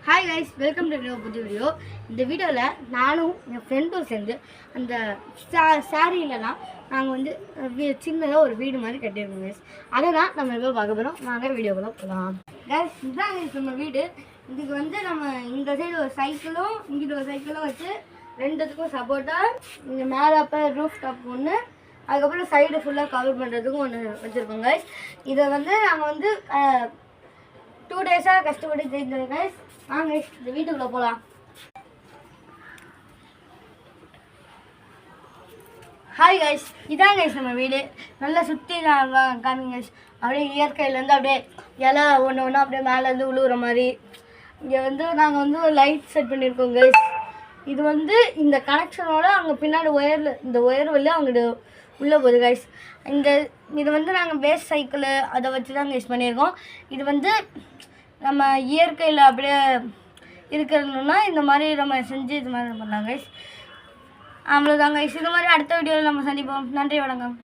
Hi guys, welcome to புது video. இந்த வீடியோவில் நானும் என் ஃப்ரெண்டும் சேர்ந்து அந்த சாரியிலலாம் நாங்கள் வந்து சின்னதாக ஒரு வீடு மாதிரி கட்டியிருக்கோம் கைஸ். அதை தான் நம்ம இப்போ பார்க்க போகிறோம். நாங்கள் வீடியோக்குள்ள போகலாம் கைஸ். இதுதான் கைஸ் நம்ம வீடு. இதுக்கு வந்து நம்ம இந்த சைடு ஒரு சைக்கிளும் இங்கிட்ட ஒரு சைக்கிளும் வச்சு ரெண்டுத்துக்கும் சப்போர்ட்டாக இங்கே மேலே அப்போ ரூஃப் டாப் ஒன்று, அதுக்கப்புறம் சைடு ஃபுல்லாக கவர் பண்ணுறதுக்கும் ஒன்று வச்சுருக்கோம் கைஸ். இதை வந்து நாங்கள் வந்து 2 டேஸாக கஷ்டப்பட்டு ஜெயித்தோம் கைஸ். வாங்க இந்த வீட்டுக்குள்ளே போகலாம். ஹாய் கைஸ், இதான் கைஸ் நம்ம வீடு. நல்லா சுற்றி காமிங்க கைஸ். அப்படியே இயற்கையிலேருந்து அப்படியே இலை ஒன்று ஒன்று அப்படியே மேலேருந்து உழுவுற மாதிரி. இங்கே வந்து நாங்கள் வந்து ஒரு லைட் செட் பண்ணியிருக்கோம் கைஸ். இது வந்து இந்த கனெக்ஷனோட அங்கே பின்னாடி இந்த ஒயர் வழியாக அங்கிட்டு உள்ளே போகுது கைஸ். இது வந்து நாங்கள் பேஸ் சைக்கிள் அதை வச்சு தான் கைஸ் பண்ணியிருக்கோம். இது வந்து நம்ம இயற்கையில் அப்படியே இருக்கிறதுனா இந்த மாதிரி நம்ம செஞ்சு இது மாதிரி பண்ணலாம் கைஸ். அவ்வளோதான் கைஸ். இது மாதிரி அடுத்த வீடியோவில் நம்ம சந்திப்போம். நன்றி, வணக்கம்.